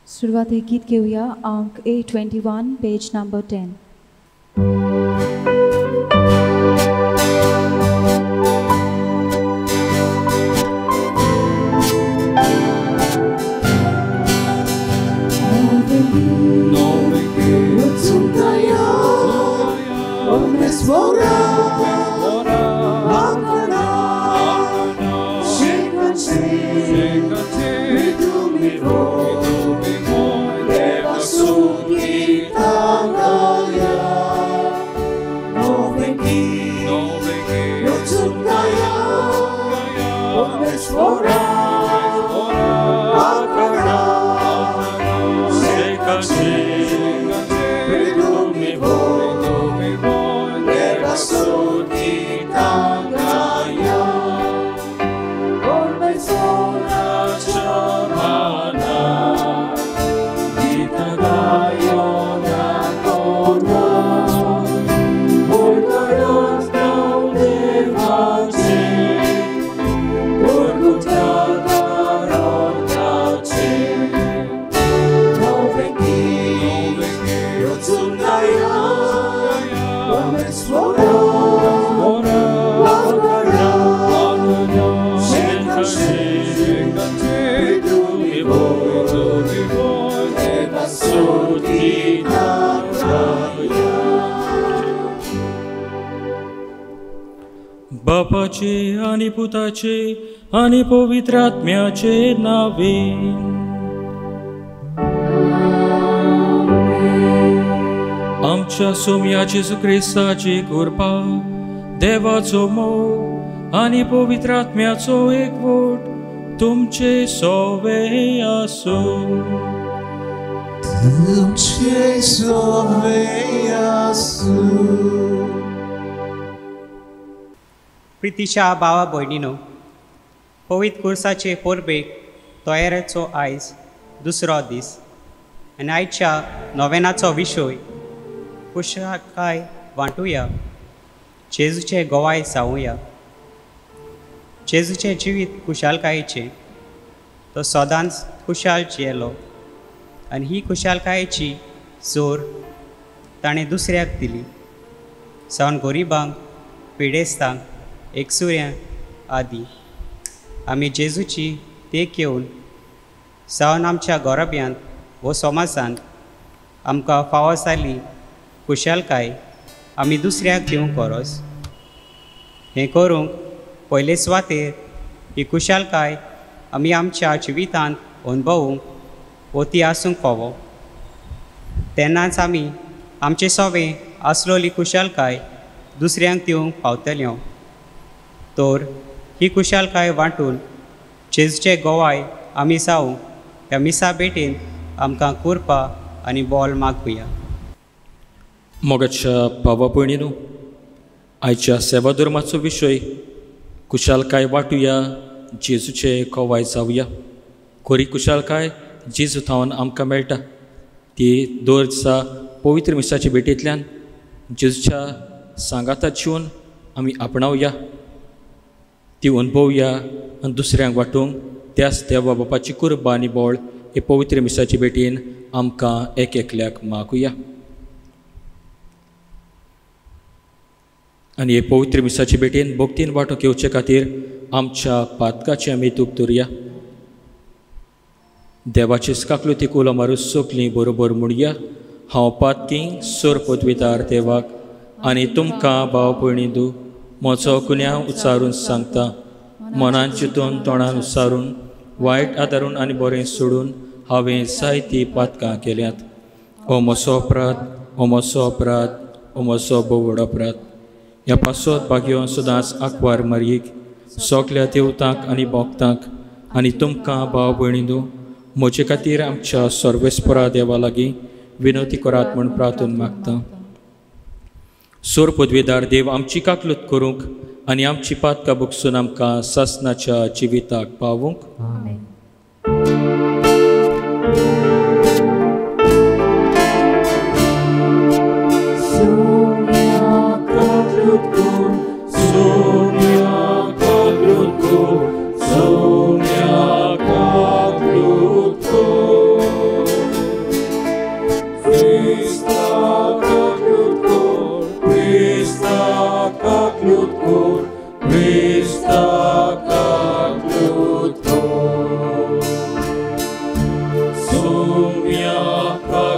शुरुआती गीत घेऊया अंक A21 पेज नंबर 10. बापाचे आणि पुताचे आणि पवित्र आत्म्याचे नावे. आमच्या सोम्या जेजू ख्रिस्ताची कृपा, देवाचो मोग आणि पवित्र आत्म्याचो एकवट तुमचे सोवे आसो. तुमचे सोवे आसो. प्रितीच्या भावा भयणीनो, पवित्र कुर्साचे परबेक तयारेचो आयज दुसरो दीस आनी आयच्या नोवेनाचो विशय खुशालकाय वांटुया, जेजूचे गोवाय जावुया. जेजूचे जिवीत खुशालकायेचे, तो सदांच खुशाल जियेलो आनी ही खुशालकायेची जोर ताणें दुसऱ्याक दिली. जावन गरिबांक, पिडेस्तांक, एकसुऱ्यां आदी आमी जेजूची देख घेवन जावन आमच्या गोरब्यांत वो समाजांत आमकां फावो जाली खुशालकाय आमी दुसऱ्याक दिवंक परस. हें करूंक पयले सुवातेर ही खुशालकाय आमी आमच्या जिवितांत अनुभवूंक वो ती आसूंक फावो. तेन्नाच आमी आमचे सोवें आसलोली खुशालकाय दुसऱ्यांक दिवंक पावतल्यो. तर ही खुशालकाय वांटून जेजूचे गोवाय आमी जावंक ह्या मिसा भेटेन आमकां कृपा आनी बोल मागुया. मोगाच्या भावा भयणीनो, आयच्या सेवा धर्माचो विशय खुशालकाय वाटुया, जेजूचे गोवाय जावया. खरी खुशालकाय जेजू थावन आमकां मेळटा. ती दर दिसा पवित्र मिसाच्या भेटेंतल्यान जेजूच्या सांगातां जिवन आमी आपणावया, ती अनुभवया आनी दुसऱ्यांक वाटूंक त्याच देवा बापाची कृपा आनी बोळ हे पवित्र मिसाचे भेटेन आमकां एक एकल्याक मागुया. आनी हे पवित्र मिसाचे भेटेन भक्तीन वांटो घेवचे खातीर आमच्या पातकाची आमी तूप दवरया. देवाची काकलुती कुला मारूस सोगलीं बरोबर म्हणया. हांव पातकी सोर पदवीदार देवाक आनी तुमकां भाव भयणींदू म्हजो गुन्यांव उच्चारून सांगता. मनान चिंतून तोंडान उच्चारून वायट आदारून आनी बरें सोडून हांवें जायतीं पातकां केल्यांत. हो म्हजो अपराध, हो म्हजो अपराध, हो म्हजो बोवड अपराध. ह्या पासत भाग्यो सदांच आंकवार मारयेक सगल्या देवतांक आनी भक्तांक आनी तुमकां भाव भयणींदू म्हजे खातीर आमच्या सर्वेस्परा देवा लागीं विनवती करात म्हूण प्रार्थून मागता. सोर पदवीदार देव आमची काकलूत करूंक आनी आमची पातकां भोगसून आमकां सासनाच्या जिविताक पावूंक.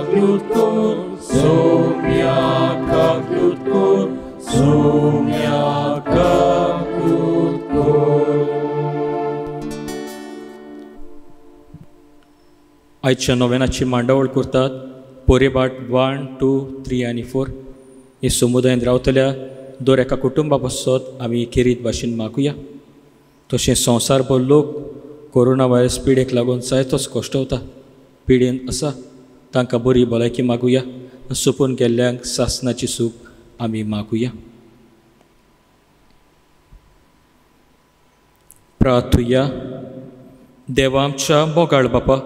kaglutkur, somya kaglutkur, somya kaglutkur. आयच्या नोवेनाची मांडावळ करतात पोरेबाट 1, 2, 3 आनी 4. हे समुदायान रावतल्या दर एका कुटुंबा बसत आमी खेरीत भाशेन मागुया. तशें संवसारभर लोक कोरोना व्हायरस पिडेक लागून जायतोच कश्टवता पिडेन आसा तांकां बरी भलायकी मागुया. सोंपून गेल्ल्यांक सासणाची सूख आमी मागुया. प्रार्थुया. देवा आमच्या मोगाळ बापा,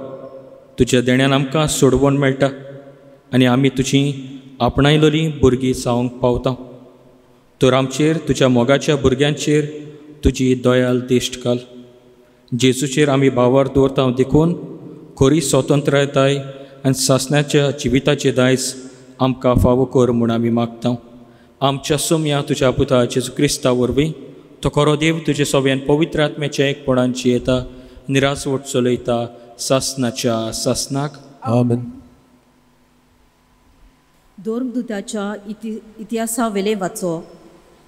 तुज्या देण्यान आमकां सोडवण मेळटा आनी आमी तुजी आपणायलोली भुरगीं जावंक पावता. तर आमचेर तुज्या मोगाच्या भुरग्यांचेर तुजी दयाल दिश्ट घाल. जेजूचेर आमी बावर दवरता देखून खरी स्वतंत्रताय आनी सासण्याच्या जिविताचे दायज आमकां फावो कर म्हूण आमी मागता. आमच्या सोम्या तुज्या पुता जेजू क्रिस्ता वरवीं तो खरो देव तुजे सव्यान पवित्र आत्म्याच्या एकपणान जियेता निरासवट चलयता सासनाच्या सासनाक. आमेन. धर्मदुताच्या इतिहासा वेले वाचो.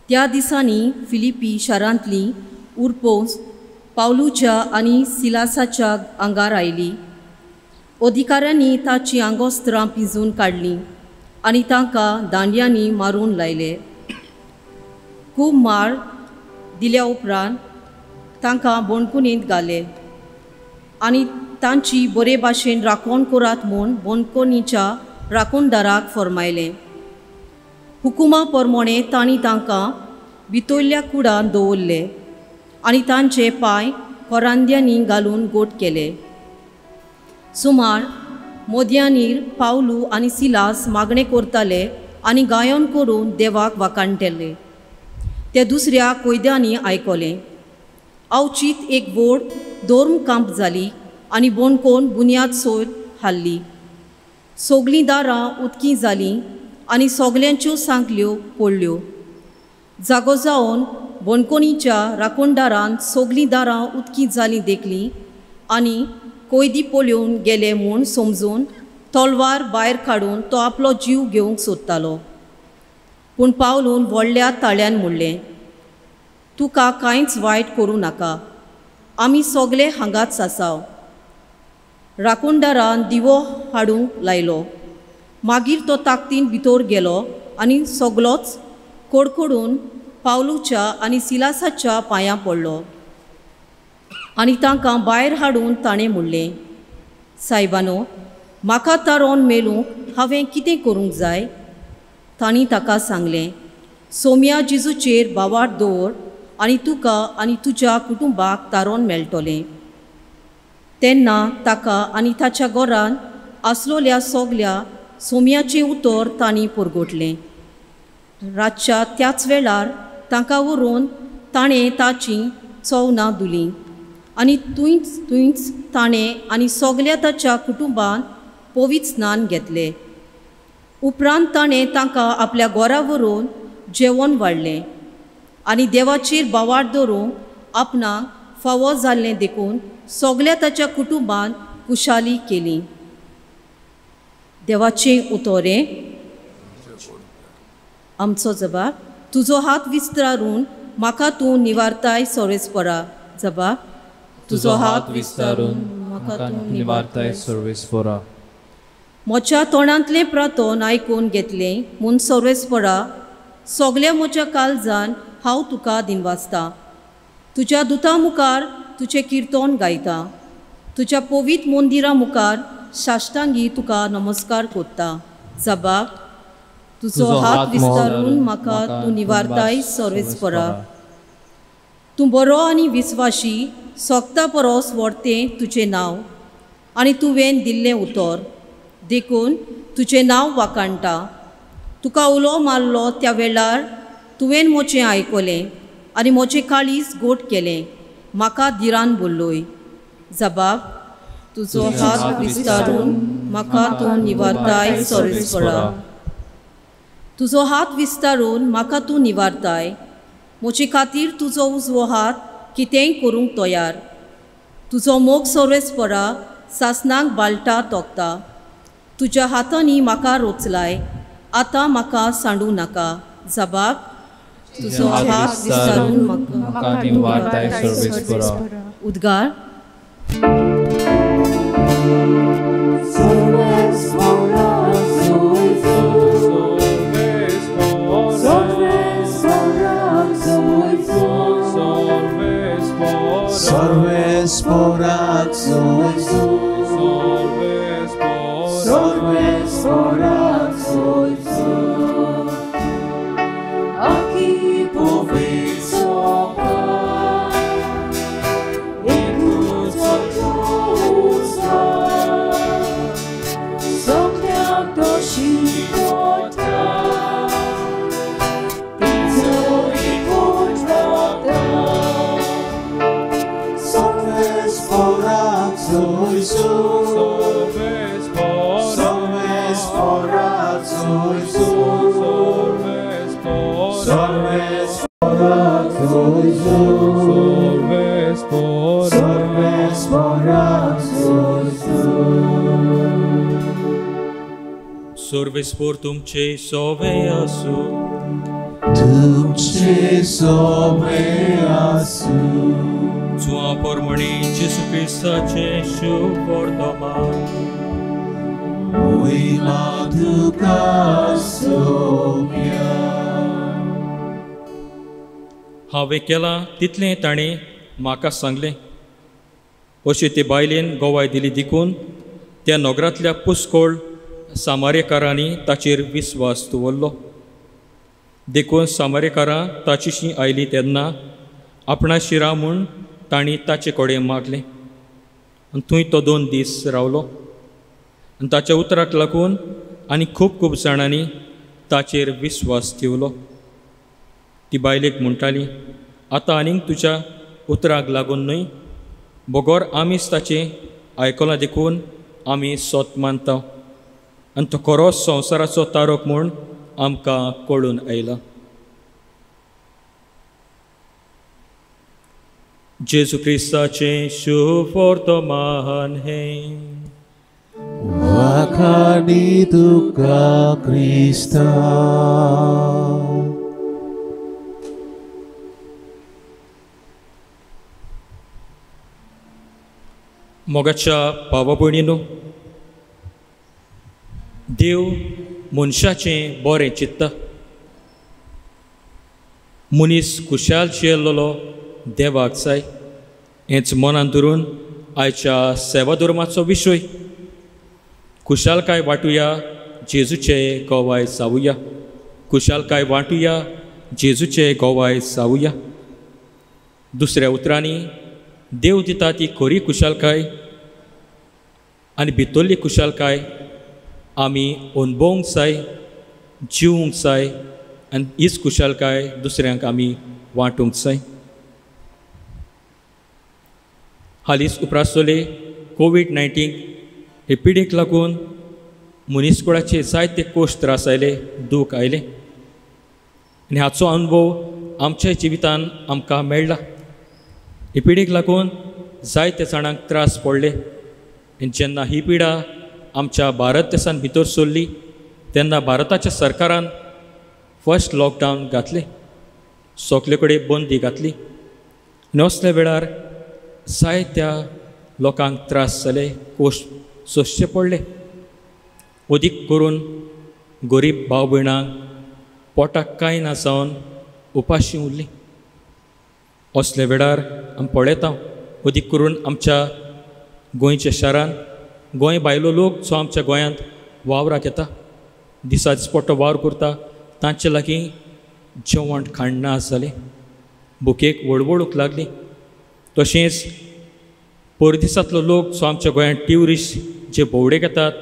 त्या दिसांनी फिलिपी शारांतली उरपोस पावलूच्या आनी सिलासाच्या आंगार आयली. अधिकाऱ्यांनी ताची आंगोस्त्रां पिंजून काडलीं आनी तांकां दांडयांनी मारून लायले. खूब मार दिल्या उपरांत तांकां बोणकुनींत घाले आनी तांची बरे भाशेन राखण करात म्हूण बोणकुनीच्या राखणदाराक फरमायलें. हुकुमा प्रमाणे तांणी तांकां भितरल्या कुडांत दवरले आनी तांचे पांय कोरांद्यांनी घालून गोट केले. सुमार मोदयांनीर पावलू आनी सिलास मागणें करताले आनी गायन करून देवाक वाकाणटले. ते दुसऱ्या कैद्यांनी आयकलें. अवचीत एक व्हड धर्म कांप जाली आनी बोणकोन बुन्याद सोय हाल्ली. सगलीं दारां उदकीं जालीं आनी सगल्यांच्यो सांखल्यो पडल्यो. जागो जावन बोणकोणीच्या राखणदारान सगलीं दारां उदकीं जालीं देखलीं आनी कैदी पळोवन गेले म्हूण समजून तलवार भायर काडून तो आपलो जीव घेवंक सोदतालो. पूण पावलून व्हडल्या ताळ्यान म्हणलें, तुका कांयच वायट करूं नाका, आमी सगळे हांगाच आसाव. राखणदारान दिवो हाडूंक लायलो. मागीर तो ताकतीन भितर गेलो आनी सगलोच कडकडून पावलूच्या आनी सिलासाच्या पांयां पडलो आनी तांकां भायर हाडून ताणें म्हणलें, सायबानो, म्हाका तारोवन मेलूंक हांवें कितें करूंक जाय? तांणी ताका सांगलें, सोम्या जेजूचेर बावार दवर आनी तुका आनी तुज्या कुटुंबाक तारोवन मेळटलें. तेन्ना ताका आनी ताच्या घरान आसलोल्या सगल्या सोम्याचें उतर तांणी परगटलें. रातच्या त्याच वेळार तांकां व्हरून ताणें ताची चवनां धुलीं आनी थंयच ताणें आनी सगल्या ताच्या कुटुंबान पवित्र स्नान घेतलें. उपरांत ताणें तांकां आपल्या घरा व्हरून जेवण वाडलें आनी देवाचेर बावार दवरूंक आपणाक फावो जाल्लें देखून सगल्या ताच्या कुटुंबान कुशाली केली. देवाचें उतोरें. आमचो जबाब. तुजो हात विस्तारून म्हाका तूं निवारताय सर्वेस्परा. जबाब. तुजो हात विस्तारून म्हाका तूं निवारताय सर्वेस्परा. म्हज्या तोंडांतलें प्रार्थन आयकून घेतलें म्हूण सर्वेस्परा, सगल्या म्हज्या काळजान हांव तुका दिनवासता. तुज्या दुतां मुखार तुजें किर्तन गायता. तुज्या पवित्र मंदिरा मुखार साश्टांगी तुका नमस्कार करता. जबाब. तुजो हात विस्तारून म्हाका तूं निवारताय सर्वेस्परा. तूं बरो आनी विस्वाशी, सोगता परस व्हडतें तुजें नांव आनी तुवें दिल्लें उतर देखून तुजें नांव वाकाणटा. तुका उलो मारलो त्या वेळार तुवें म्हजें आयकलें आनी म्हजें काळीज गोट केलें. म्हाका धिरान बोल्लोय. जबाब. तुजो हात विस्तारून म्हाका तूं निवारताय सर्वेस्परा. तुजो हात विस्तारून म्हाका तूं निवारताय. म्हजे खातीर तुजो उजवो हात कितेंय करूंक तयार. तुजो मोग सर्वेस्परा सासनाक बाळटा तोखता. तुज्या हातांनी म्हाका रोचलाय, आतां म्हाका सांडू नाका. जबाब, तुजो हात विस्तारून म्हाका निवारताय सर्वेस्परा. उद्गार, Sorvespor तुमचे सोवे असू. तुमचे सोवे आसू. Tua pormoni Jesu Christaचे शुभ वर्तमान. Oima tuka Saumya. हांवें केलां तितलें ताणें म्हाका सांगलें. अशी ते बायलेन गोवाय दिली देखून त्या नगरांतल्या पुस्कोळ सामारेकारांनी ताचेर विस्वास दवरलो. देखून सामारेकारां ताचीशीं आयलीं तेन्ना आपणा शिरा म्हूण तांणी ताचे कडेन मागलें. आनी थंय तो 2 दीस रावलो. आनी ताच्या उतराक लागून आनी खूब जाणांनी ताचेर विस्वास ठेवलो. ती बायलेक म्हणटाली, आतां आनीक तुज्या उतराक लागून न्हय, बोगोर आमीच ताचें आयकलां देखून आमी सोत मानता. आनी तो खरोच संवसाराचो तारक म्हूण आमकां कळून आयला. जेजू क्रिस्ताचें शुभ वर्तमान हें. वाखाणी तुका क्रिस्ता. मोगाच्या भावा भयणीनो, देव मनशाचें बरें चित्ता. मनीस खुशाल जियेल्लो देवाक जाय. हेंच मनान धरून आयच्या सेवा धर्माचो विशय. खुशालकाय वाटुया, जेजूचे गोवाय जावुया. खुशालकाय वाटुया, जेजूचे गोवाय जावुया. दुसऱ्या उतरांनी देव दिता ती खरी खुशालकाय आनी भितरली खुशालकाय आमी अणभवूंक जाय, जिवूंक जाय. आनी हीच खुशालकाय दुसऱ्यांक आमी वांटूंक जाय. हालींच उपरासतले कोविड-19 हे पिडीक लागून मनीसकुळाचे जायते कोश त्रास आयले, दूख आयले. आनी हाचो अनुभव आमच्या जिवितान आमकां मेळ्ळा. हे पिडीक लागून जायते जाणांक त्रास पडले. आनी जेन्ना ही पिडा आमच्या भारत देशान भितर सरली तेन्ना भारताच्या सरकारान फर्स्ट लॉकडावन घातले. सगळे कडेन बंदी घातली. आनी असल्या वेळार जायत्या लोकांक त्रास जाले, कोश सोंसचे पडले. अदीक करून गरीब भाव भयणांक पोटाक कांय ना जावन उपाशी उरलीं. असल्या वेळार आमी पळयता अदीक करून आमच्या गोंयच्या शारान गोंय भायलो लोक जो आमच्या गोंयांत वावराक येता, दिसा दिसपट्टो वावर करता, तांचे लागीं जेवण खाण ना जालें. भुकेक वळवळूंक लागली. तशेंच परदेसांतलो लोक जो आमच्या गोंयांत ट्युरिस्ट जे भोंवडेक येतात,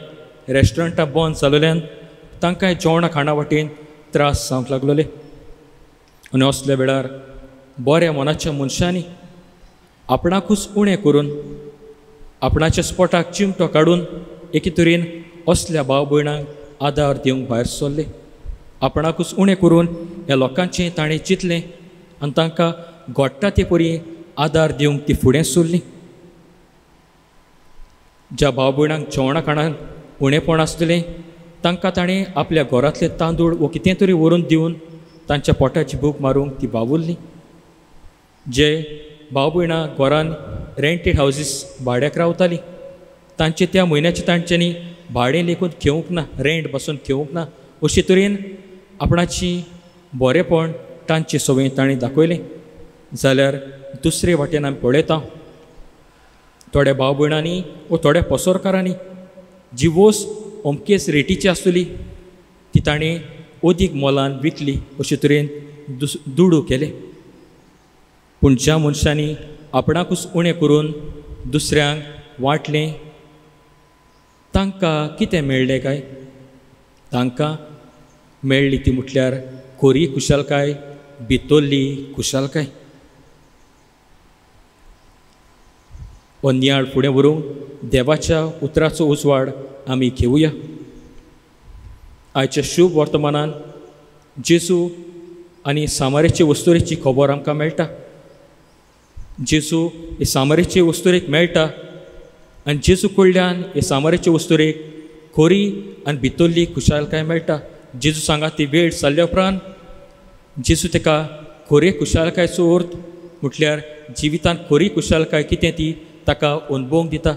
रेस्टॉरंटां बंद जालोल्यान तांकांय जेवणा खाणा वाटेन त्रास जावंक लागलेले. आनी असल्या वेळार बऱ्या मनाच्या मनशांनी आपणाकूच उणें करून आपणाच्या स्पोटाक चिमटो काडून एके तरेन असल्या भाव भयणांक आदार दिवंक भायर सरले. आपणाकूच उणें करून ह्या लोकांचें ताणें चिंतलें आनी तांकां घोडटा ते परी आदार दिवंक ती फुडें सरलीं. ज्या भाव भयणांक जेवणा खाणाक उणेपण आसतलें तांकां ताणें आपल्या घरांतले तांदूळ वो कितें तरी व्हरून दिवन तांच्या पोटाची भूक मारूंक ती बावुरली. जे भाव भयणां घरान रेंटेड हावजीस भाड्याक रावतालीं तांचे त्या म्हयन्याच्या तांच्यांनी भाडें लेखून घेवंक ना, रेंट बसून घेवंक ना, अशे तरेन आपणाची बरेपण तांचे सवय ताणें दाखयलें. जाल्यार दुसरे वाटेन आमी पळयता थोड्या भाव भयणांनी व थोड्या पसरकारांनी जी वस्त अमकेच रेटीची आसतली ती ताणें अदीक मोलान विकली अशे तरेन दुडू केले. पूण ज्या मनशांनी आपणाकूच उणें करून दुसऱ्यांक वांटलें तांकां कितें मेळ्ळें काय? तांकां मेळ्ळी ती म्हटल्यार खरी खुशालकाय, भितरली खुशालकाय. नियाळ फुडें व्हरूंक देवाच्या उतराचो उजवाड आमी घेवया. आयच्या शुभ वर्तमानान जेजू आनी सामारेचे वस्तुरेची खबर आमकां मेळटा. जेजू हे सामारेचे वस्तुरेक मेळटा आनी जेजू कडल्यान हे सामारेचे वस्तुरेक खरी आनी भितरली खुशालकाय मेळटा. जेजू सांगा ती वेळ जाल्ल्या उपरांत जेजू ताका खरे खुशालकायचो अर्थ म्हटल्यार जिवितांत खरी खुशालकाय कितें ती ताका अनुभवूंक दिता.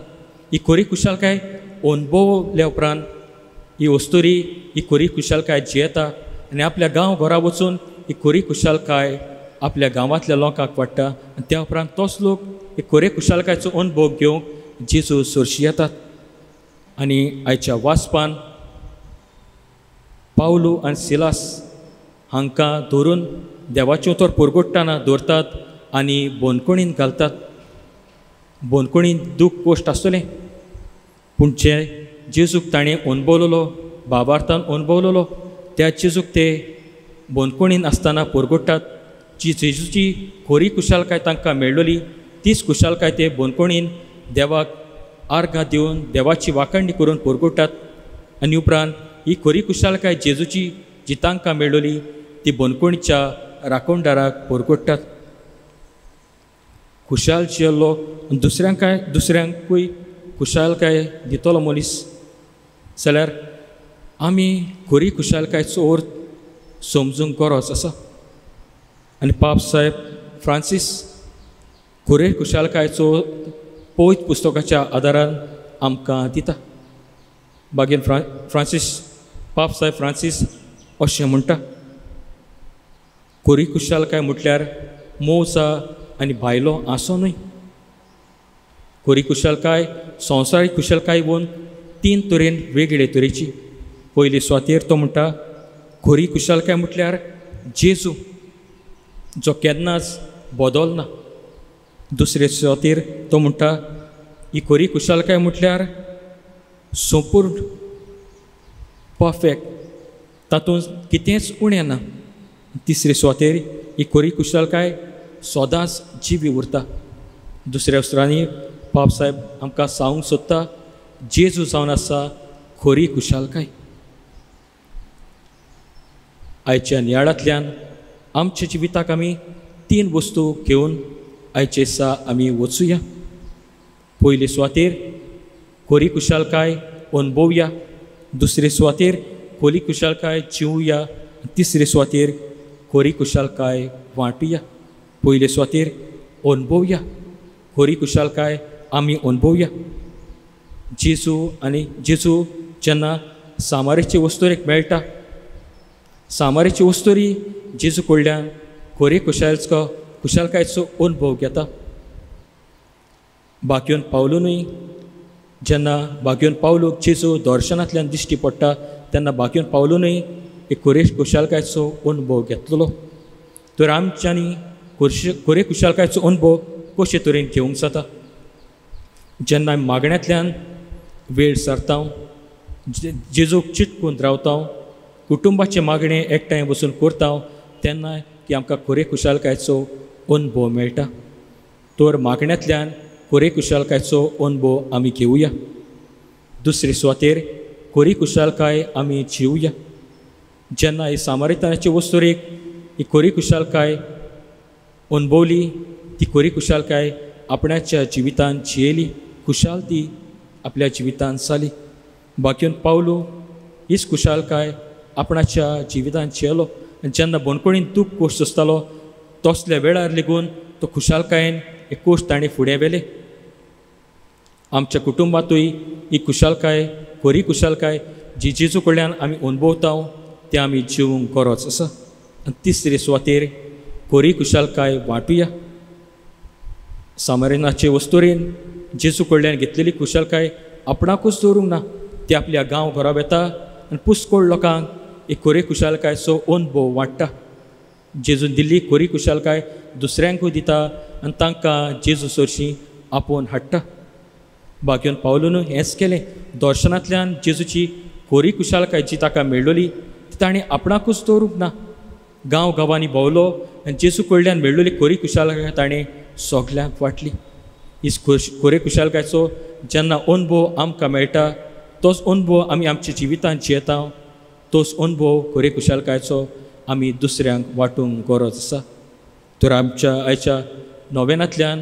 ही खरी खुशालकाय अनुभवल्या उपरांत ही वस्तुरी ही खरी खुशालकाय जियेता आनी आपल्या गांव घरा वचून ही खरी खुशालकाय आपल्या गांवांतल्या लोकांक वाडटा आनी त्या उपरांत तोच लोक ही खरे खुशालकायचो अनुभव घेवंक जेजू सोरशी येतात. आनी आयच्या वाचपान पावलू आनी सिलास हांकां धरून देवाचे उतर पुरगोडटाना दवरतात आनी बोनकुणीन घालतात. बोनकुणीन दूख गोश्ट आसतलें पूण जे जेजूक ताणें अनुभवलेलो बाबार्थान अनुभवलेलो त्या जेजूक ते बोनकुणीन आसतना पुरगोडटात. जी जेजूची खरी खुशालकाय तांकां मेळ्ळली तीच खुशालकाय ते बोनकुणीन देवाक आर्गां दिवन देवाची वाखणणी करून पुरगोडटात. आनी उपरांत ही खरी खुशालकाय जेजूची जी तांकां मेळ्ळली ती बोनकुणीच्या राखणदाराक पुरगोडटात. खुशाल जियल्लो दुसऱ्यांकूय खुशालकाय दितलो मनीस जाल्यार आमी खरी खुशालकायचो अर्थ समजूंक गरज आसा. आनी पाप साहेब फ्रांसीस खरे खुशालकायचो पवित्र पुस्तकाच्या आदारान आमकां दिता. बागेन पाप साहेब फ्रांसीस अशें म्हणटा, खरी खुशालकाय म्हटल्यार मोसा आनी भायलो आसो न्हय. खरी खुशालकाय संवसारीक खुशालकाय वून 3 तरेन वेगळे तरेची. पयली सुवातेर तो म्हणटा खरी खुशालकाय म्हटल्यार जेजू जो केन्नाच बदलना. दुसरे सुवातेर तो म्हणटा ही खरी खुशालकाय म्हटल्यार संपूर्ण परफेक्ट, तातूंत कितेंच उणें ना. तिसरे सुवातेर ही खरी खुशालकाय सदांच जिवी उरता. दुसऱ्या उतरांनी पाप साहेब आमकां सांगूंक सोदता जेजू जावन आसा खरी खुशालकाय. आयच्या नियाळांतल्यान आमच्या जिविताक आमी 3 वस्तू घेवन आयचे दिसा आमी वचुया. पयले सुवातेर खरी खुशालकाय अनुभवया. दुसरे सुवातेर खरी खुशालकाय जिवया. तिसरे सुवातेर खरी खुशालकाय वांटुया. पयले सुवातेर अनुभवया. खरी खुशालकाय आमी अनुभवया. जेजू जेन्ना सामारेचे वस्तुरेक मेळटा, सामारेची वस्तुरी जेजू कडल्यान खरी खुशालकायचो अनुभव घेता. बागेवन पावलूनय जेन्ना बागेवन पावलूक जेजू दर्शनांतल्यान दिश्टी पडटा तेन्ना बागेवन पावलूनय एक खरे खुशालकायचो अनुभव घेतलेलो. तर आमच्यांनी खरे खुशालकायचो अनुभव कशे तरेन घेवंक जाता? जेन्ना आमी मागण्यांतल्यान वेळ सरता, जेजूक चिटकून रावता, कुटुंबाचे मागणे एकठांय बसून करता, तेन्ना की आमकां खरे खुशालकायचो अनुभव मेळटा. तर मागण्यांतल्यान खरे खुशालकायचो अनुभव आमी घेवया. दुसरे सुवातेर खरी खुशालकाय आमी जिवया. जेन्ना ही सामारितानाचे वस्तुरेक ही खरी खुशालकाय अनुभवली, ती खरी खुशालकाय आपणाच्या जिवितांत जियेली, खुशाल ती आपल्या जिवितांत जाली. बाकीन पावलो हीच खुशालकाय आपणाच्या जिवितांत चेलो जेन्ना बोनकोणीन दूख कोश्ट आसतालो तसल्या वेळार लेगून तो खुशालकायेन एक कोश्ट ताणें फुडें व्हेले. आमच्या कुटुंबांतूय ही खुशालकाय खरी खुशालकाय जी जेजू कडल्यान आमी अनुभवता तें आमी जिवंक गरज आसा. आनी तिसरे सुवातेर खरी खुशालकाय वांटुया. सामरिनाचे वस्तुरेन जेजू कडल्यान घेतलेली खुशालकाय आपणाकूच दवरूंक ना. ती आपल्या गांव घरा येता आनी पुस्कोळ लोकांक एक खरी खुशालकायचो अनुभव वाडटा. जेजून दिल्ली खरी खुशालकाय दुसऱ्यांकूय दिता आनी तांकां जेजू सरशीं आपोवन हाडटा. बाकीन पावलून हेंच केलें. दर्शनांतल्यान जेजूची खरी खुशालकाय जी ताका मेळ्ळली ती ताणें आपणाकूच दवरूंक ना. गांव गांवांनी भोंवलो आनी जेजू कडल्यान मेळ्ळली खरी खुशालकाय ताणें सगल्यांक वाटली. ही खरी खुशालकायचो जेन्ना अनुभव आमकां मेळटा तोच अनुभव आमी आमच्या जिवितांत जियेता. तोच अनुभव खरे खुशालकायचो आमी दुसऱ्यांक वांटूंक गरज आसा. तर आमच्या आयच्या नोवेनांतल्यान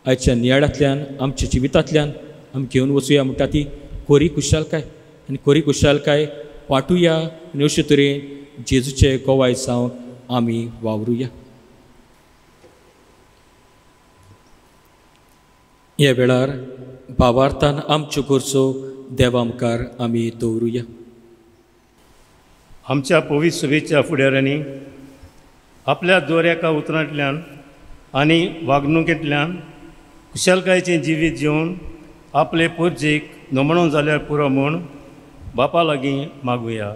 आयच्या नियाळांतल्यान आमच्या जिवितांतल्यान आमी घेवन वचुया म्हणटा ती खरी खुशालकाय. आनी खरी खुशालकाय वांटुया आनी अशे तरेन जेजूचे गोवाय जावंक आमी वावरुया. ह्या वेळार भावार्थान आमच्यो गरजो देवा मुखार आमी दवरुया. आमच्या पवित्र सभेच्या फुडाऱ्यांनी आपल्या दोऱ्याका उतरांतल्यान आनी वागणुकेंतल्यान खुशालकायेचें जिवीत जिवन आपले पोरजेक नमणो जाल्यार पुरो म्हूण बापा लागीं मागुया.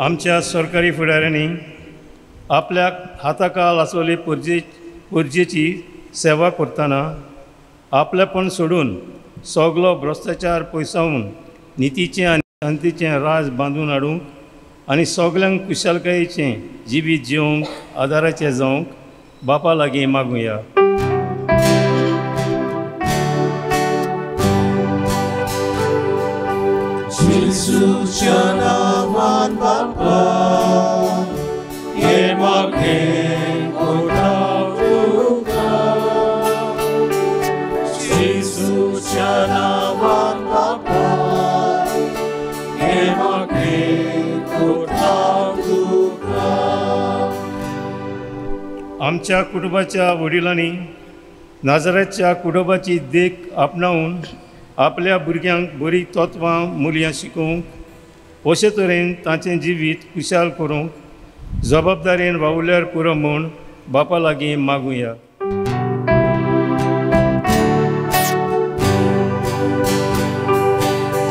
आमच्या सरकारी फुडाऱ्यांनी आपल्या हाताखाल आसलेली पोरजेची सेवा करतना आपलेपण सोडून सगलो भ्रश्टाचार पयसावून नितीचें आनी शांतीचें राज बांदून हाडूंक आनी सगल्यांक खुशालकायेचें जिवीत जिवंक आदाराचें जावंक बापा लागीं मागुया. जेजूच्या नांवान बापा हे मागणें करता तुका. जेजूच्या नांवान बापा हे मागणें करता तुका. आमच्या कुटुंबाच्या वडिलांनी नाजराच्या कुटुंबाची देख आपणावून आपल्या भुरग्यांक बरी तत्वां मुलयां शिकोवंक अशे तरेन तांचें जिवीत खुशाल करूंक जबाबदारेन वावुरल्यार पुरो म्हूण बापा लागीं मागुया.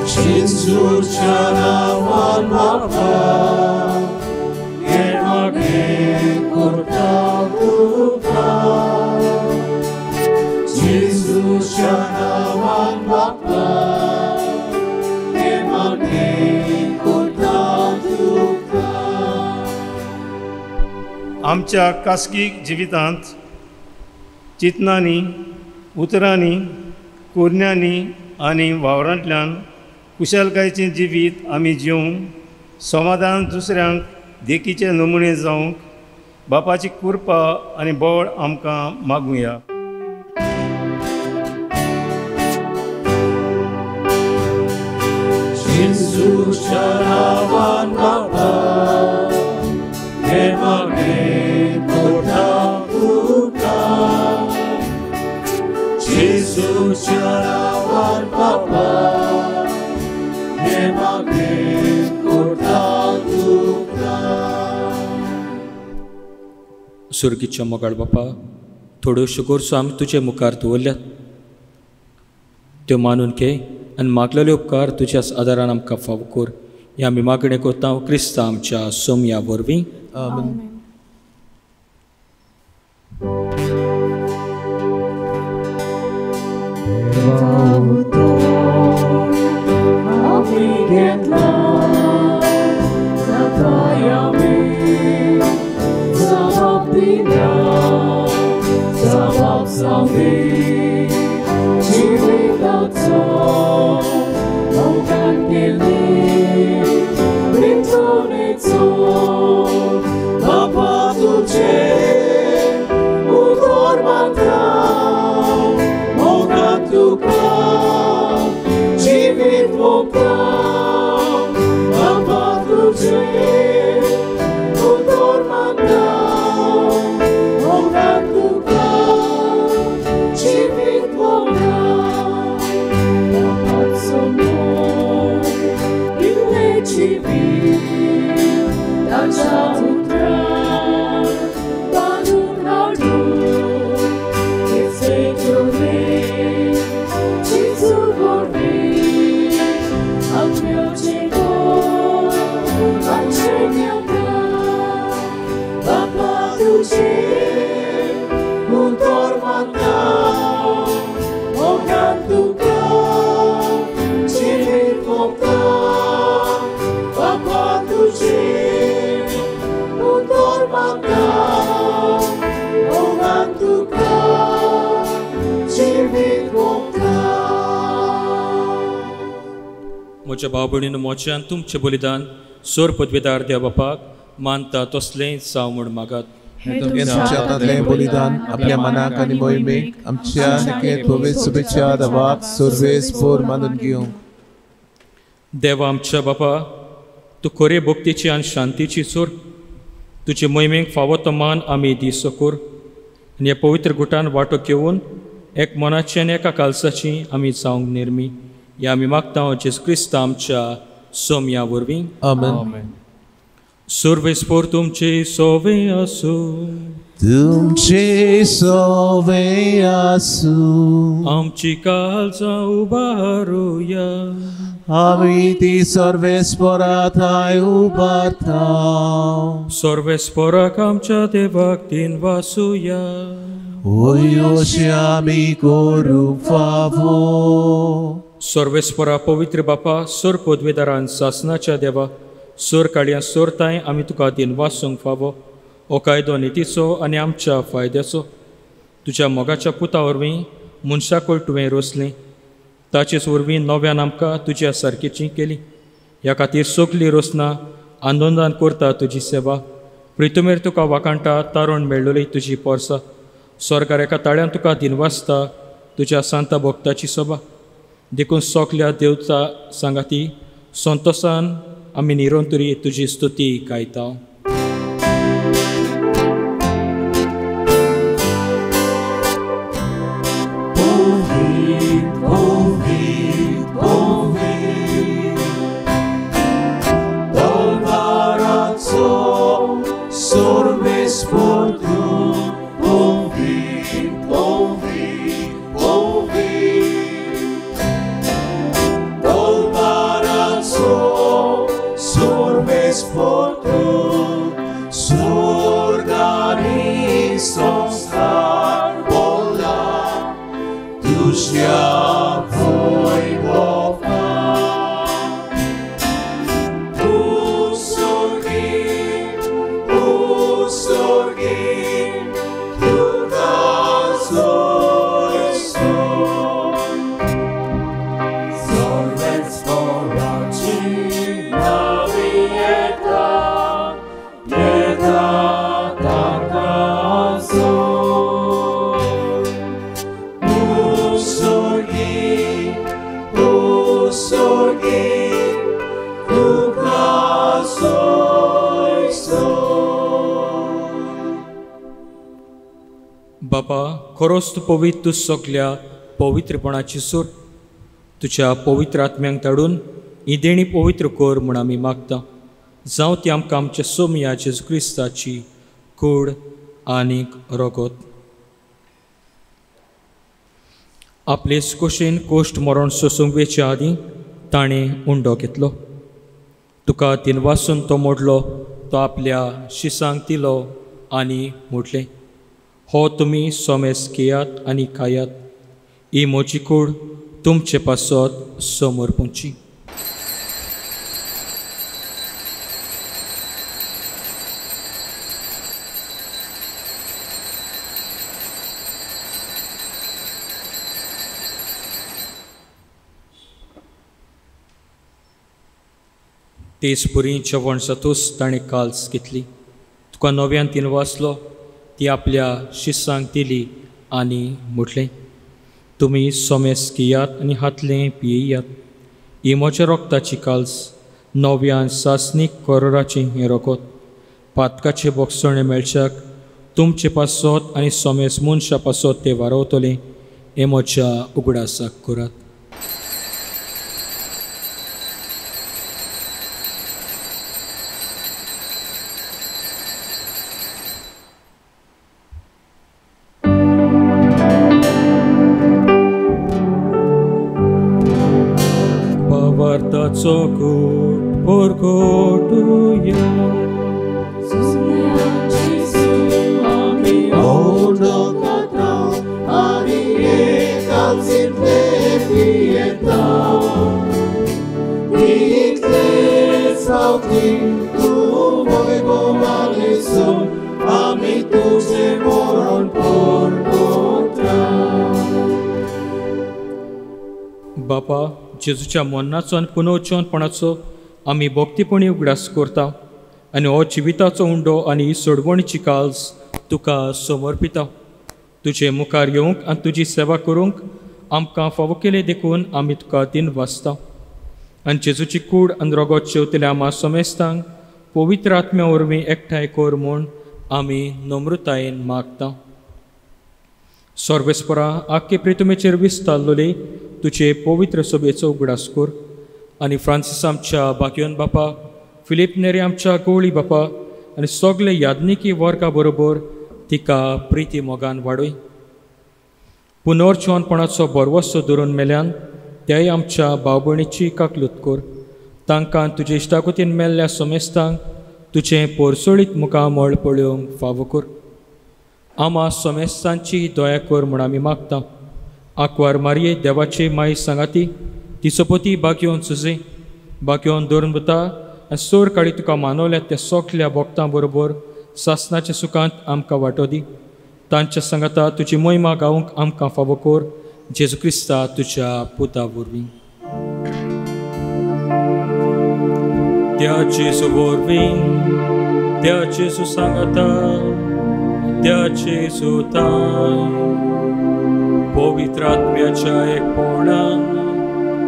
जेजूच्या नांवान बापा हे मागणें करता तुका. जेजूच्या नांवान बापा हे मागणें करता तुका. आमच्या खासगी जिवितांत चिंतनांनी उतरांनी कुरण्यांनी आनी वावरांतल्यान खुशालकायेचें जिवीत आमी जिवंक समाधान दुसऱ्यांक देखीचे नमुणे जावंक बापाची कृपा आनी बळ आमकां मागुया. जेजूच्या नांवान बापा हे मागणें करता तुका. जेजूच्या नांवान बापा हे मागणें करता तुका. सुर्गीच्या मोगाळ बापा थोड्योश्यो गरजो आमी तुजे मुखार दवरल्यात. त्यो मानून घे आनी मागलेले उपकार तुज्याच आदारान आमकां फावो कर. हे आमी मागणें करता क्रिस्त आमच्या सोमया वरवीं. आमेन. आमी घेतला मागेचो बापा तुझे उदोर मागता मोगा तुका जीवित मोगा बापा तुझे उदोर मागता मोगा तुका जीवित Moga Tača utra, panu nadu, Itzejone, Chizubore, Amyochego, Amchenyaka, Papa Tuche, Udor Mata, Ogatuka, Chivit Mokta, Papa Tuche, म्हज्या भाव भयणीन मोच्यान तुमचें बलिदान सोर पदवेदार देव बापाक मानता तसलें जावं म्हूण मागात. आमच्या हातांतलें बलिदान आपल्या मनाक आनी मोहिमेक आमच्या निकेत पवित्र शुभेच्छा दावाक सर्वेस पोर मानून घेवंक. देवा आमच्या बापा, तूं खरे भक्तीची आनी शांतीची चोर. तुजे मोहिमेक फावो तो मान आमी दिसो कोर. आनी ह्या पवित्र गुटान वांटो घेवन एक मनाची आनी एका कालसाची आमी जावंक निर्मी. या आमी मागता जेजू क्रिस्त आमच्या सोम्या वरवीं. आमेन. सर्वेस्पोर तुमचे सोवे आसूं. तुमचे सोवे आसूं. आमची काळजां उबारुया. आमी ती सर्वेस्पोरा थंय उबारता. सर्वेस्पोराक आमच्या देवाक दिन वासुया. ओयोशे आमी करूंक फावो. सर्वेस्परा पवित्र बापा, सोर पदवेदारान सासनाच्या देवा, सोर काळया सोरताय आमी तुका दिन वासूंक फावो. हो कायदो नितीचो आनी आमच्या फायद्याचो. तुज्या मोगाच्या पुता वरवीं मनशाक तुवें रोसलें. ताचेच वरवीं नव्यान आमकां तुज्या सारकेची केली. ह्या खातीर सगलीं रोसना आनंदान करता तुजी सेवा. प्रितुमेर तुका वाकाणटा तारण मेळ्ळली तुजी पोरसां. स्वर्गार एका ताळ्यान तुका दिनवासता तुज्या सांता भक्ताची सभा. देखून सोगल्या देवता सांगाती संतोशान आमी निरंतरी तुजी स्तुती गायता. बापा, खरोच तूं पवित्र, तूं सगल्या पवित्रपणाची सूर. तुज्या पवित्र आत्म्यांक धाडून ही देणी पवित्र कर म्हूण आमी मागता. जावं ती आमकां आमच्या सोम्या जेजू क्रिस्ताची कूड आनीक रगत. आपलेच कुशीन कोश्ट मरण सोसूंक वेच्या आदीं ताणें उंडो घेतलो. तुका दिनवासून तो मोडलो, तो आपल्या शिसांक दिलो आनी म्हटलें, हो तुमी सोमेस घेयात आनी खायात. ही म्हजी कूड तुमचे पासत समोर पोंची. तेच पुरी जेवण जातूच ताणें काल्स घेतली. तुका नव्यान तिन वाचलो ती आपल्या शिस्सांक दिली आनी म्हटलें, तुमी सोमेस घेयात आनी हातलें पियेयात. ही म्हज्या रोगताची काल्स, नव्यान सासनीक कोरोराचें हें रोगोत. पातकाचे बोगसणे मेळच्याक तुमचे पासत आनी सोमेस मनशा पासत ते वारवतले. हें म्हज्या उगडासाक करात. Vaartaatso goed porgotuja. बापा, जेजूच्या मरणाचो आनी पुनर्जीवनपणाचो आमी भक्तीपणी उगडास करता आनी हो जिविताचो उंडो आनी सोडवणीची काल्स तुका समर्पिता. तुजे मुखार येवंक आनी तुजी सेवा करूंक आमकां फावो केले देखून आमी तुका दिन वाचता. आनी जेजूची कूड आनी रोगोत शेवतल्या आमा समेस्तांक पवित्र आत्म्या वरवीं एकठांय कर म्हूण आमी नम्रतायेन मागता. सर्वेस्परा आख्खे प्रितुमेचेर विस्तारलोले तुजे पवित्र सभेचो उगडास कर आनी फ्रांसीस आमच्या बाकियोन बापा, फिलीप नेरे आमच्या गवळी बापा आनी सगळे यादनिकी वर्गा बरोबर तिका प्रिती मोगान वाडय. पुनर्जीवनपणाचो बरवसो धरून मेल्यान त्याय आमच्या भाव भयणीची काकलूत कर. तांकां तुजे इश्टाकुतीन मेल्ल्या समेस्तांक तुजें पोरसोळीत मुखामळ पळोवंक फावो कर. आमा समेस्तांची दया कर म्हूण आमी मागता. आंकवार मारये देवाचे माई सांगाती तिचो पती बाकियोन सुजे बाकियोन धरून वता आनी सोर काळी तुका मानवल्या त्या सोगल्या भक्तां बरोबर सासनाच्या सुखांत आमकां वांटो दी. तांच्या सांगाता तुजी महिमा गावंक आमकां फावो कर. जेजू क्रिस्ता तुज्या पुता वरवीं. त्या जेजू वरवीं, त्या जेजू सांगाता, त्या जेजू ताय पवित्र आत्म्याच्या एकपणान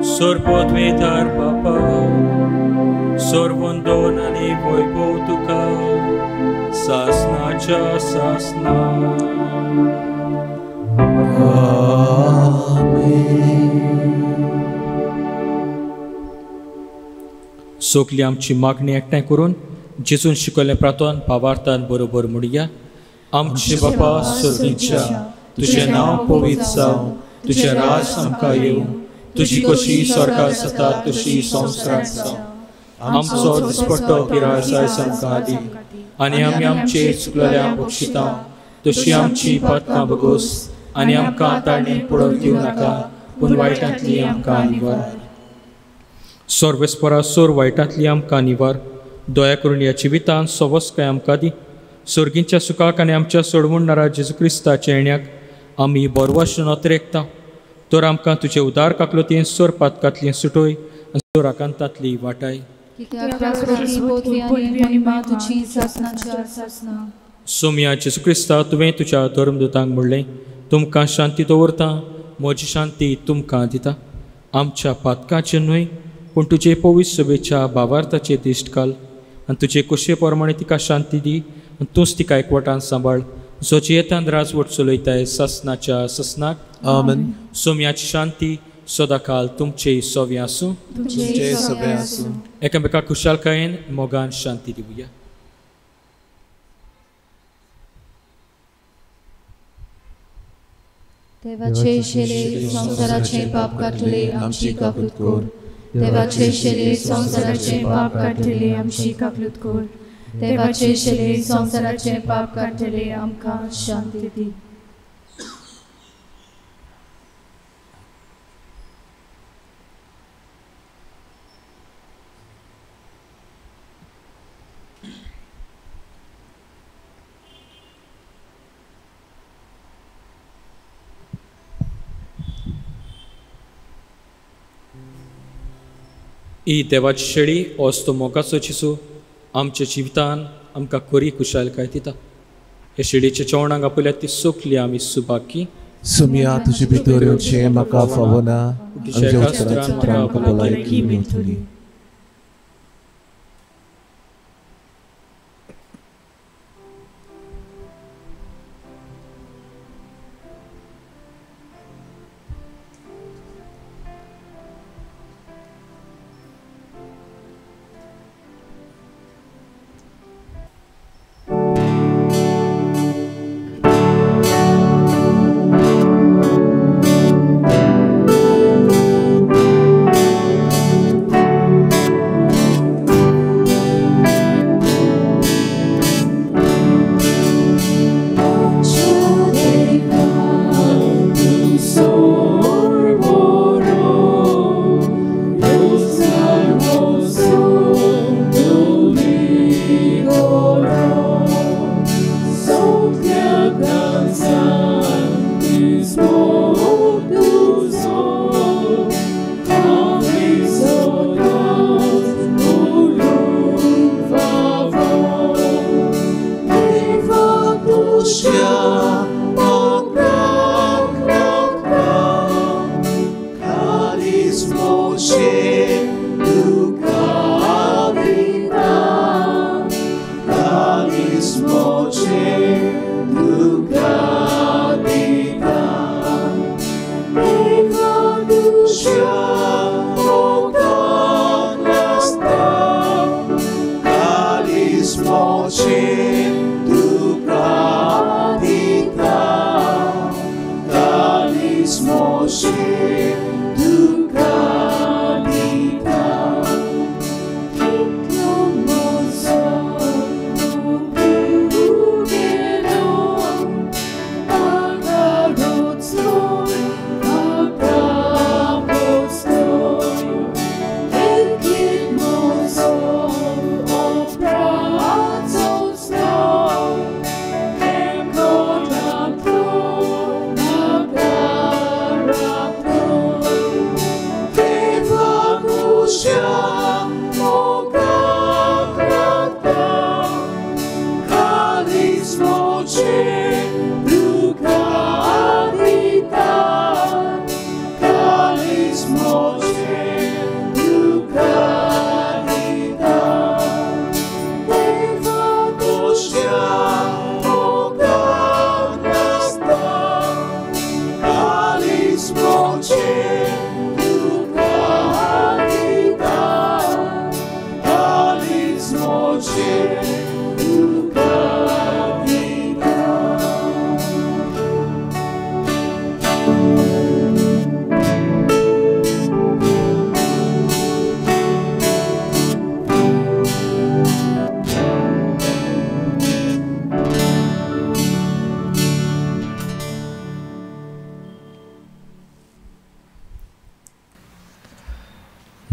सर्वोद्वेदार बापा, सर्वंदोन आनी वैभव तुका सासनाच्या सासना. सोगली आमची मागणी एकठांय करून जेजून शिकयल्लें प्रार्थना भावार्थान बरोबर म्हणया. आमचे बापा स्वर्गीच्या, तुझें नांव पवित्र जावं, तुझें राज आमकां येवं, तुजी कशी स्वर्गांत जाता तशी संवसारांत जावं. आमचो दिसपट्टो पिराय आयज आमकां दी आनी आमी आमचेर चुकलेल्यांक बक्षिता तशी आमची पातकां बगोस आनी आमकां ताळणेंत पडोवंक दिवं नाका, पूण वायटांतली आमकां निवार. सर्वेस्परा सोर वायटांतली आमकां निवार. दया करून ह्या जिवितांत सवस्काय आमकां दी. सर्गींच्या सुखाक आनी आमच्या सोडवणणारा जेजू क्रिस्ताच्या येण्याक आमी बरवाशेन अत्रेकता. तर आमकां तुजे उदार काकलोतीन सोर पातकांतली सुटोय आनी सोर आकांतांतली वाटाय. सोम्या जेजू क्रिस्ता, तुवें तुज्या धर्मदूतांक म्हणलें, तुमकां शांती दवरता, म्हजी शांती तुमकां दिता. आमच्या पातकांचें न्हय पूण तुजे पवित्र सभेच्या भावार्थाचेर दिश्ट घाल आनी तुजे कुशे प्रमाणे तिका शांती दी आनी तूंच तिका एकवटान सांबाळ. जोची येतान राजवट चलयताय सासनाच्या ससनाक. आमेन. सोम्याची शांती सदाकाल तुमचे सोवे आसूं. तुमचे सगळे आसूं. एकामेकाक खुशालकायेन मोगान शांती दिवया. देवाचे शेले संसाराचे पाप काढले आमची काकूत कोर. देवाचे शेले संसाराचे पाप काढले आमची काकूत कोर. देवाचे शेले संसाराचे पाप काढले आमकां शांती दी. ही देवाची शेळी असतो मोगाचो चिसू आमच्या जिवितान आमकां खरी खुशालकाय दिता. हे शेळीच्या जेवणाक आपल्या ती सोखली आमी सुबाकी. सुमिया तुजे भितर येवचें म्हाका फावना, आमच्या उतरांत म्हाका भलायकी मेळटली.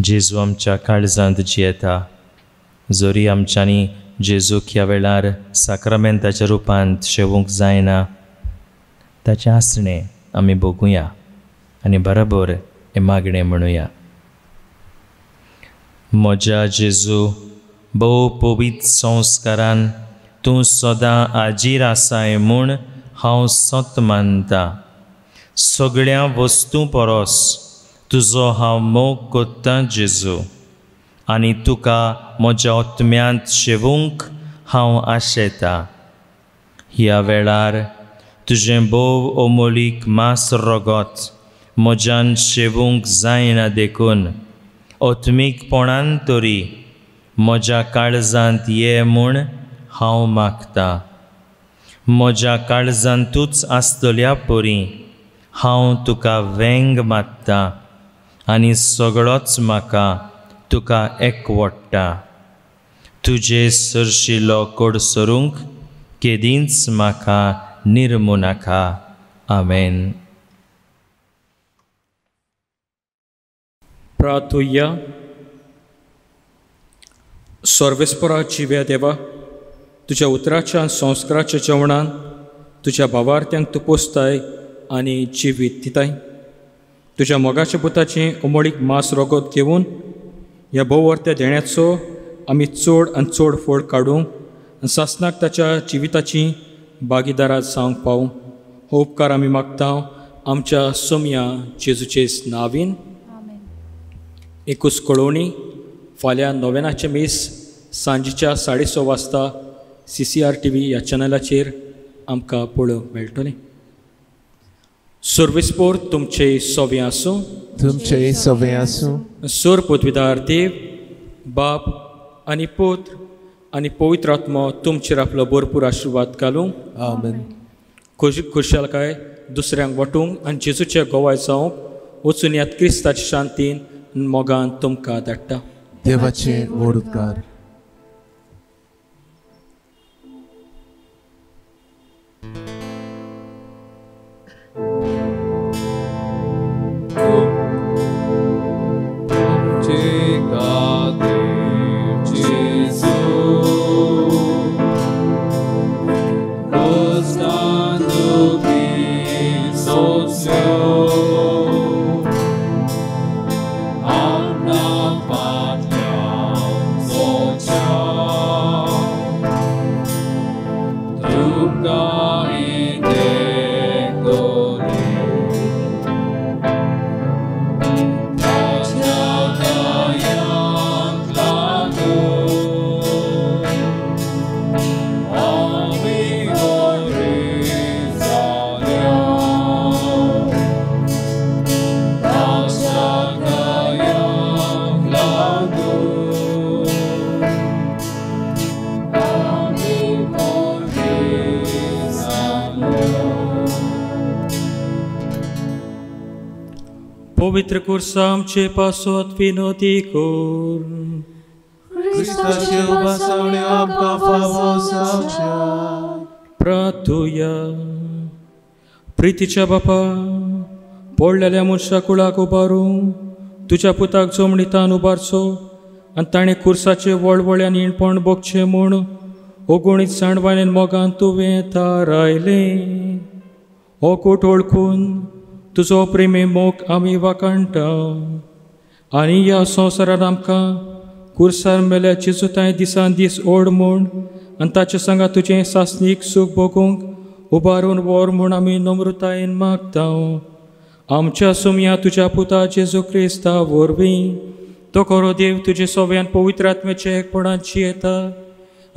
जेजू आमच्या काळजांत जियेता. जोरी आमच्यांनी जेजूक ह्या वेळार साक्रामेंताच्या रुपांत शेवूंक जायना, ताचें आसणें आमी बगुया आनी बरोबर हें मागणें म्हणुया. म्हज्या जेजू, भोव पवित्र संस्कारान तूं सदां आजीर आसाय म्हूण हांव सत मानता. सगळ्या वस्तू परस तुजो हांव मोग कोत्तां जेजू, आनी तुका म्हज्या आत्म्यांत शेवूंक हांव आशेतां. ह्या वेळार तुजें भोव अमोलीक मास रगत म्हज्यान शेवूंक जायना देखून आत्मीकपणान तरी म्हज्या काळजांत ये म्हूण हांव मागतां. म्हज्या काळजांतूच आसतल्या परी हांव तुका वेंग मात्तां आनी सगळोच म्हाका तुका एकवडटा. तुजे सरशिलो कोडसरूंक केदींच म्हाका निर्मू नाका. आमेन. प्रार्थुया. सर्वेस्परा जिव्या देवा, तुज्या उतराच्या संस्काराच्या जेवणान तुज्या भावार्थ्यांक तूं पोसताय आनी जिवीत दिताय. तुज्या मोगाच्या पुताचें उमळीक मास रगत घेवन ह्या भोववर्त्या देण्याचो आमी चड आनी चड फळ काडूंक आनी सासनाक ताच्या जिविताची भागीदारां जावंक पावूं. हो उपकार आमी मागता आमच्या सोम्या जेजूचेच नांवीन. एकूच कळोवणी फाल्यां 9 मीस सांजेच्या 6:30 वाजता CCR TV ह्या चॅनलाचेर आमकां पळोवंक मेळटलें. सर्विस्पोर तुमचे सोवें आसूं. तुमचे सोवें आसूं. सोर पदवीदार देव बाप आनी पुत्र आनी पवित्र आत्मा तुमचेर आपलो भरपूर आशिर्वाद घालूं. आमेन. खुशालकाय दुसऱ्यांक वांटूंक आनी जेजूचे गोवाय जावंक वचून यात क्रिस्ताच्या शांतीन मोगान तुमकां धाडटा. देवाचे व्हड उपकार. पवित्र कुर्सा आमचे पासत विनोदी कोर. क्रिस्ताचे उपासणे आमकां फावो जावच्या. प्रार्थुया. प्रितीच्या बापा पडलेल्या मनशा कुळाक उबारूं तुज्या पुताक जमणीतान उबारचो आनी ताणें कुर्साचे वळवळ्यान इणपण भोगचें म्हूण ओगोणीत जाणवायेन मोगान तुवें थारायलें. हो कोट ओळखून तुजो प्रेमे मोग आमी वाकाणटा आनी ह्या संवसारान आमकां कुर्सार मेल्या जेजूताय दिसान दीस ओड म्हूण आनी ताचे सांगा तुजें सासनीक सूख भोगूंक उबारून वर म्हूण आमी नम्रतायेन मागता. आमच्या सोम्या तुज्या पुता जेजू क्रिस्ता वरवीं तो खरो देव तुजे सोव्यान पवित्र आत्म्याचे एकपणान जियेता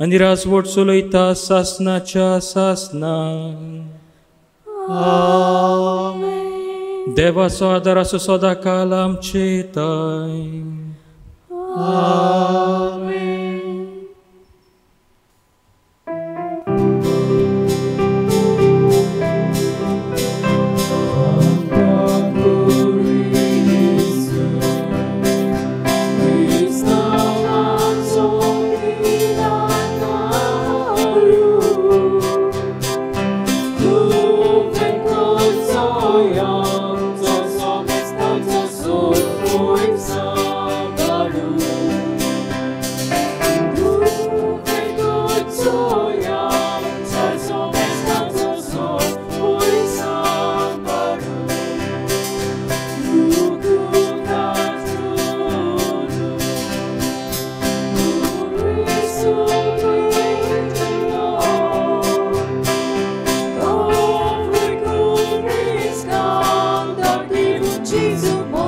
आनी राजवट चलयता सासनाच्या सासनान. देवाचो आदार आसूं सदां काल आमचे ताय. Jesus.